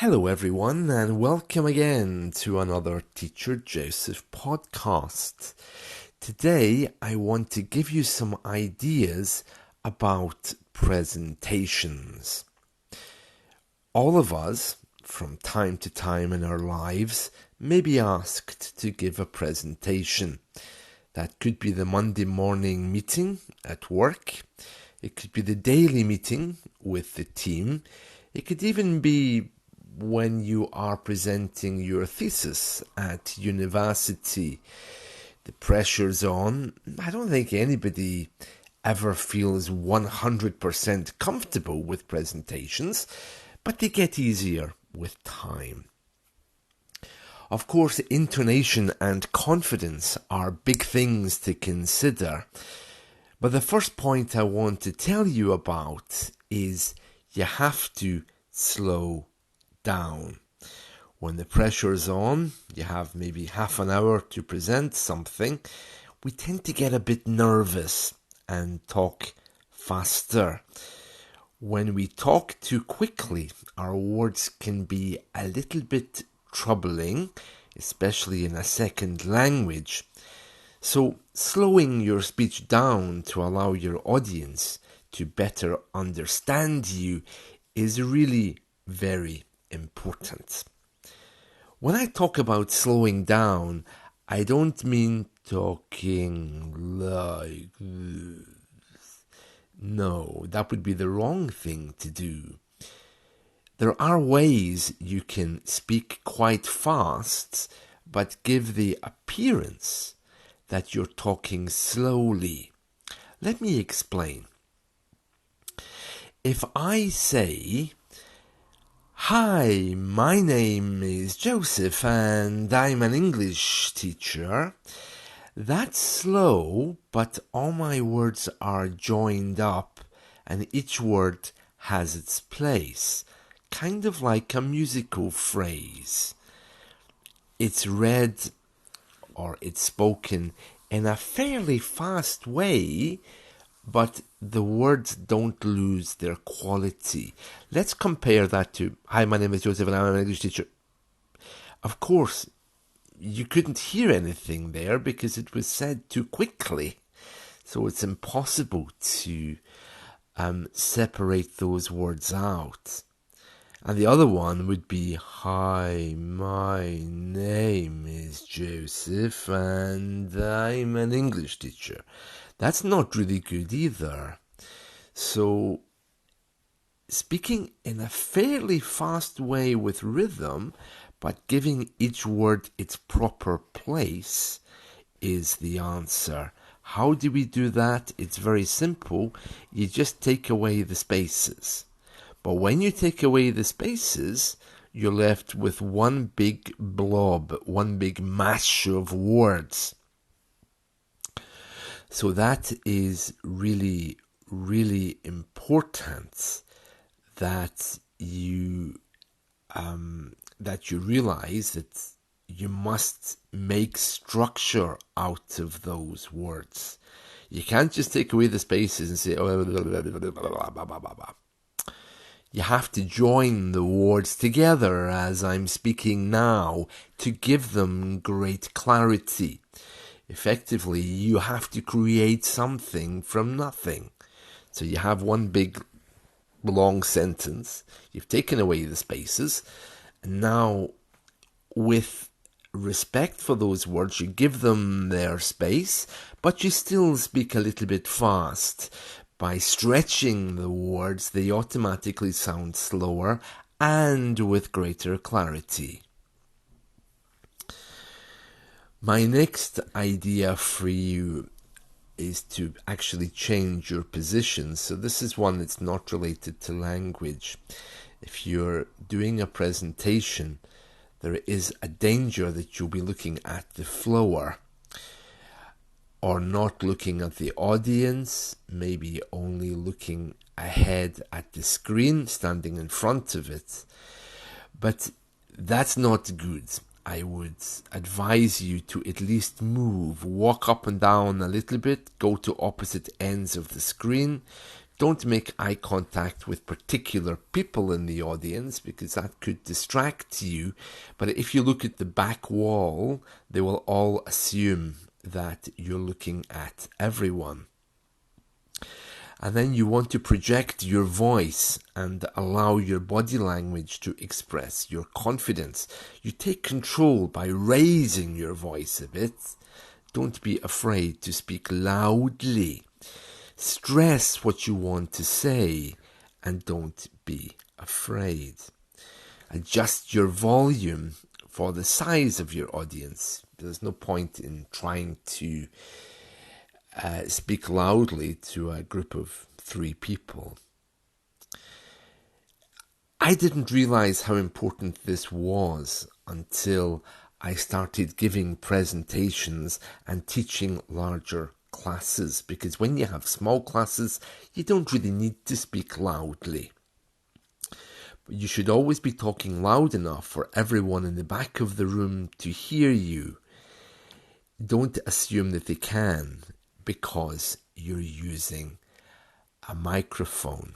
Hello, everyone, and welcome again to another Teacher Joseph podcast. Today, I want to give you some ideas about presentations. All of us, from time to time in our lives, may be asked to give a presentation. That could be the Monday morning meeting at work. It could be the daily meeting with the team. It could even be when you are presenting your thesis at university. The pressure's on. I don't think anybody ever feels 100% comfortable with presentations, but they get easier with time. Of course, intonation and confidence are big things to consider, but the first point I want to tell you about is you have to slow down. When the pressure's on, you have maybe half an hour to present something, we tend to get a bit nervous and talk faster. When we talk too quickly, our words can be a little bit troubling, especially in a second language. So slowing your speech down to allow your audience to better understand you is really very important. When I talk about slowing down, I don't mean talking like this. No, that would be the wrong thing to do. There are ways you can speak quite fast, but give the appearance that you're talking slowly. Let me explain. If I say, "Hi, my name is Joseph and I'm an English teacher," that's slow, but all my words are joined up and each word has its place, kind of like a musical phrase. It's read or it's spoken in a fairly fast way, but the words don't lose their quality. Let's compare that to, "Hi, my name is Joseph and I'm an English teacher." Of course, you couldn't hear anything there because it was said too quickly. So it's impossible to separate those words out. And the other one would be, "Hi, my name is Joseph and I'm an English teacher." That's not really good either. So speaking in a fairly fast way with rhythm, but giving each word its proper place is the answer. How do we do that? It's very simple. You just take away the spaces. But when you take away the spaces, you're left with one big blob, one big mash of words. So that is really, really important that you realize that you must make structure out of those words. You can't just take away the spaces and say, "Oh, blah, blah, blah, blah, blah, blah, blah." You have to join the words together as I'm speaking now to give them great clarity. Effectively, you have to create something from nothing. So you have one big long sentence, you've taken away the spaces, and now with respect for those words, you give them their space, but you still speak a little bit fast. By stretching the words, they automatically sound slower and with greater clarity. My next idea for you is to actually change your position. So this is one that's not related to language. If you're doing a presentation, there is a danger that you'll be looking at the floor or not looking at the audience, maybe only looking ahead at the screen, standing in front of it. But that's not good. I would advise you to at least move, walk up and down a little bit, go to opposite ends of the screen, Don't make eye contact with particular people in the audience because that could distract you. But if you look at the back wall, they will all assume that you're looking at everyone. And then you want to project your voice and allow your body language to express your confidence. You take control by raising your voice a bit. Don't be afraid to speak loudly. Stress what you want to say and don't be afraid. Adjust your volume for the size of your audience. There's no point in trying to speak loudly to a group of 3 people. I didn't realize how important this was until I started giving presentations and teaching larger classes, because when you have small classes, you don't really need to speak loudly. But you should always be talking loud enough for everyone in the back of the room to hear you. Don't assume that they can, because you're using a microphone.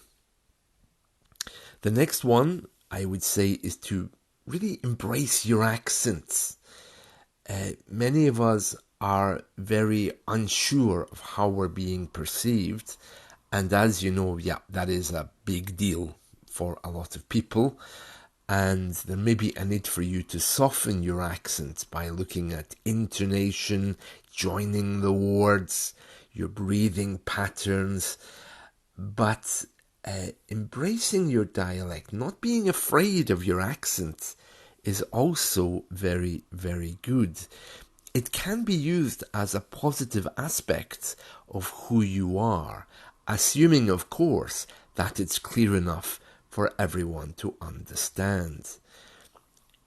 The next one, I would say, is to really embrace your accents. Many of us are very unsure of how we're being perceived, and as you know, that is a big deal for a lot of people. And there may be a need for you to soften your accent by looking at intonation, joining the words, your breathing patterns, but embracing your dialect, not being afraid of your accent, is also very, very good. It can be used as a positive aspect of who you are, assuming, of course, that it's clear enough for everyone to understand.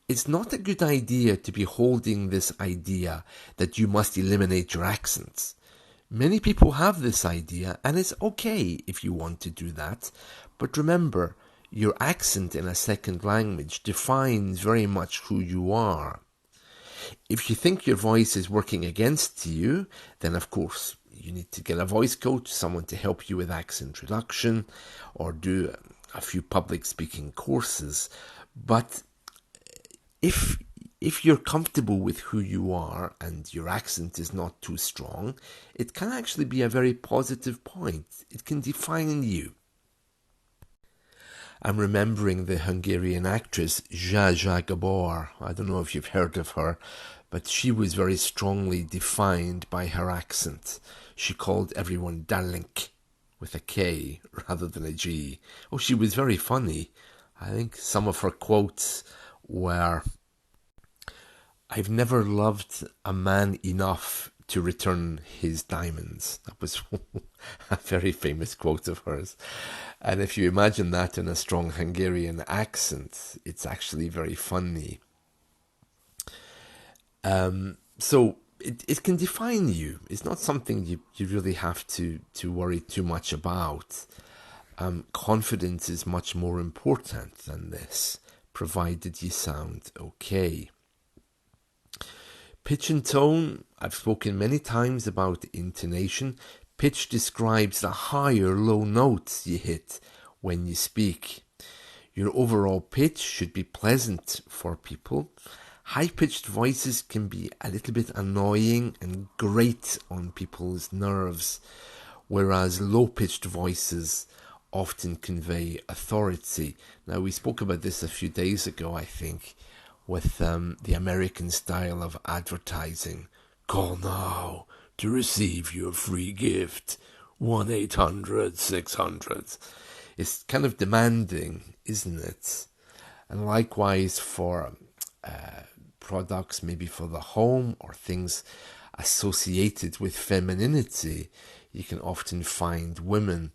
It's not a good idea to be holding this idea that you must eliminate your accents. Many people have this idea, and it's okay if you want to do that, but remember, your accent in a second language defines very much who you are. If you think your voice is working against you, then of course you need to get a voice coach, someone to help you with accent reduction, or do a few public speaking courses. But if you're comfortable with who you are and your accent is not too strong, it can actually be a very positive point. It can define you. I'm remembering the Hungarian actress Zsa Zsa Gabor. I don't know if you've heard of her, but she was very strongly defined by her accent. She called everyone Darlink with a K rather than a G. Oh, she was very funny. I think some of her quotes were, "I've never loved a man enough to return his diamonds." That was a very famous quote of hers. And if you imagine that in a strong Hungarian accent, it's actually very funny. So it can define you. It's not something you really have to worry too much about. Confidence is much more important than this, provided you sound okay. Pitch and tone, I've spoken many times about intonation. Pitch describes the high or low notes you hit when you speak. Your overall pitch should be pleasant for people. High-pitched voices can be a little bit annoying and grate on people's nerves, whereas low-pitched voices often convey authority. Now, we spoke about this a few days ago, I think, with the American style of advertising. Call now to receive your free gift. 1-800-600. It's kind of demanding, isn't it? And likewise for products, maybe for the home or things associated with femininity, you can often find women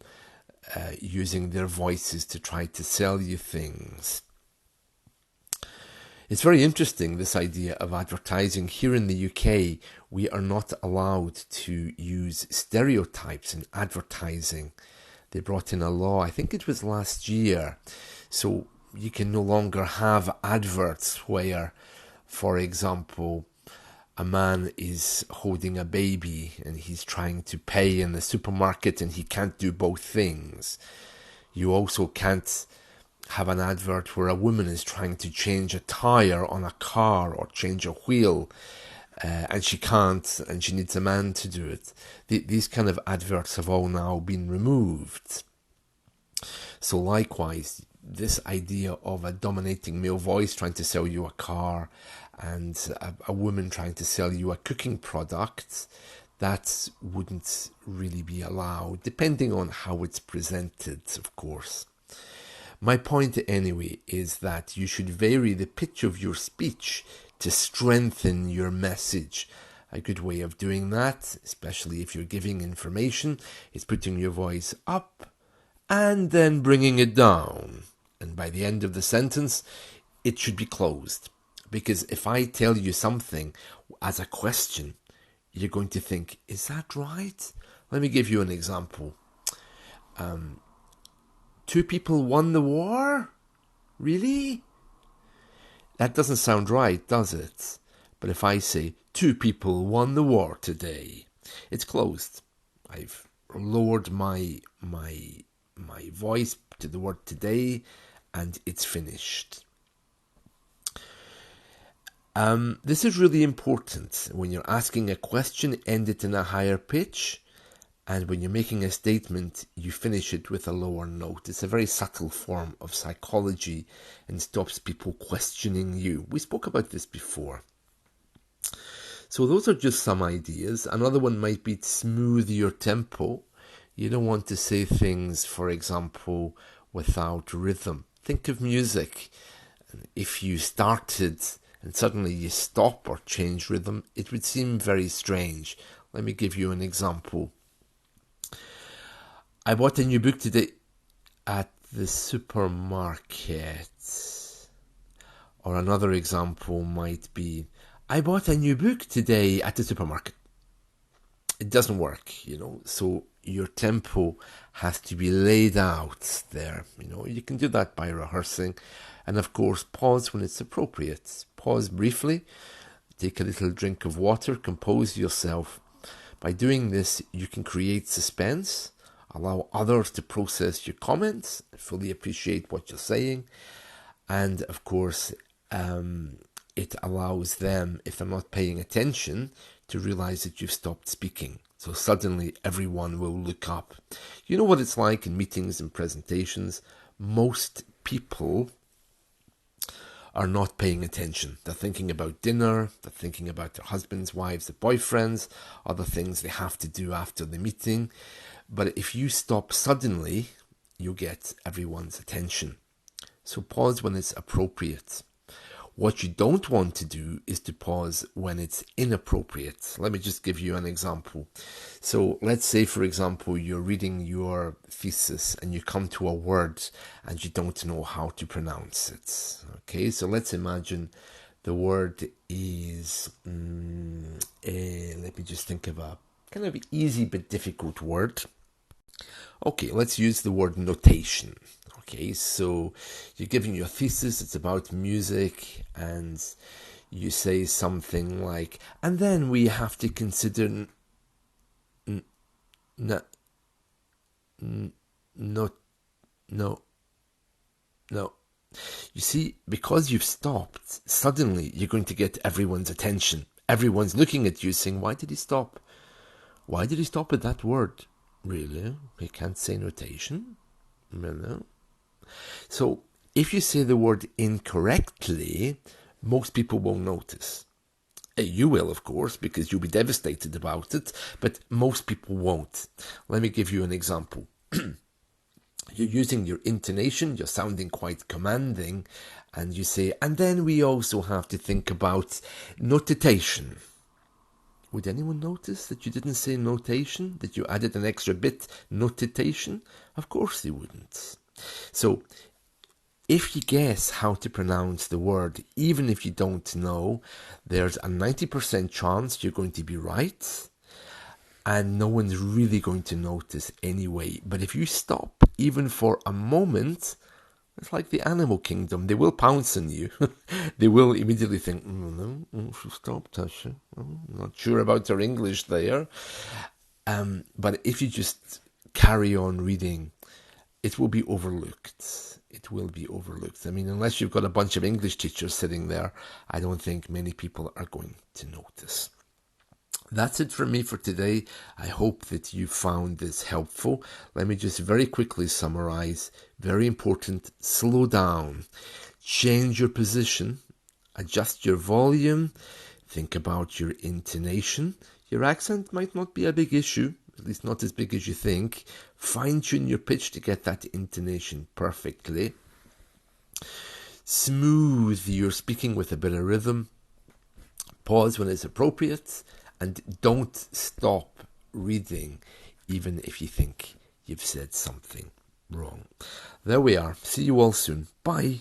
using their voices to try to sell you things. It's very interesting, this idea of advertising. Here in the UK, we are not allowed to use stereotypes in advertising. They brought in a law, I think it was last year, so you can no longer have adverts where, for example, a man is holding a baby and he's trying to pay in the supermarket and he can't do both things. You also can't have an advert where a woman is trying to change a tire on a car or change a wheel, and she can't, and she needs a man to do it. These kind of adverts have all now been removed. So likewise, this idea of a dominating male voice trying to sell you a car and a woman trying to sell you a cooking product, that wouldn't really be allowed, depending on how it's presented, of course. My point anyway is that you should vary the pitch of your speech to strengthen your message. A good way of doing that, especially if you're giving information, is putting your voice up and then bringing it down. And by the end of the sentence, it should be closed. Because if I tell you something as a question, you're going to think, is that right? Let me give you an example. 2 people won the war? Really? That doesn't sound right, does it? But if I say, 2 people won the war today, it's closed. I've lowered my voice to the word today, and it's finished. This is really important. When you're asking a question, end it in a higher pitch. And when you're making a statement, you finish it with a lower note. It's a very subtle form of psychology and stops people questioning you. We spoke about this before. So those are just some ideas. Another one might be to smooth your tempo. You don't want to say things, for example, without rhythm. Think of music. If you started and suddenly you stop or change rhythm, it would seem very strange. Let me give you an example. I bought a new book today at the supermarket. Or another example might be, I bought a new book today at the supermarket. It doesn't work, so your tempo has to be laid out there. You can do that by rehearsing. And of course, pause when it's appropriate. Pause briefly, take a little drink of water, compose yourself. By doing this, you can create suspense, allow others to process your comments, fully appreciate what you're saying. And of course, it allows them, if they're not paying attention, to realize that you've stopped speaking. So suddenly everyone will look up. You know what it's like in meetings and presentations? Most people are not paying attention. They're thinking about dinner, they're thinking about their husbands, wives, their boyfriends, other things they have to do after the meeting. But if you stop suddenly, you get everyone's attention. So pause when it's appropriate. What you don't want to do is to pause when it's inappropriate. Let me just give you an example. So let's say, for example, you're reading your thesis and you come to a word and you don't know how to pronounce it. Okay, so let's imagine the word is, let me just think of a kind of easy but difficult word. Okay, let's use the word notation. Okay, so you're giving your thesis, it's about music, and you say something like, and then we have to consider no. You see, because you've stopped, suddenly you're going to get everyone's attention. Everyone's looking at you saying, why did he stop? Why did he stop at that word? Really? He can't say notation? No. So, if you say the word incorrectly, most people won't notice. You will, of course, because you'll be devastated about it, but most people won't. Let me give you an example. You're using your intonation, you're sounding quite commanding, and you say, and then we also have to think about notation. Would anyone notice that you didn't say notation, that you added an extra bit, notation? Of course they wouldn't. So, if you guess how to pronounce the word, even if you don't know, there's a 90% chance you're going to be right, and no one's really going to notice anyway. But if you stop, even for a moment, It's like the animal kingdom. They will pounce on you. They will immediately think, stop, Tasha. I'm not sure about her English there. But if you just carry on reading, it will be overlooked. It will be overlooked. I mean, unless you've got a bunch of English teachers sitting there, I don't think many people are going to notice. That's it from me for today. I hope that you found this helpful. Let me just very quickly summarize. Very important, slow down. Change your position. Adjust your volume. Think about your intonation. Your accent might not be a big issue, at least not as big as you think. Fine-tune your pitch to get that intonation perfectly. Smooth your speaking with a bit of rhythm. Pause when it's appropriate. And don't stop reading, even if you think you've said something wrong. There we are. See you all soon. Bye.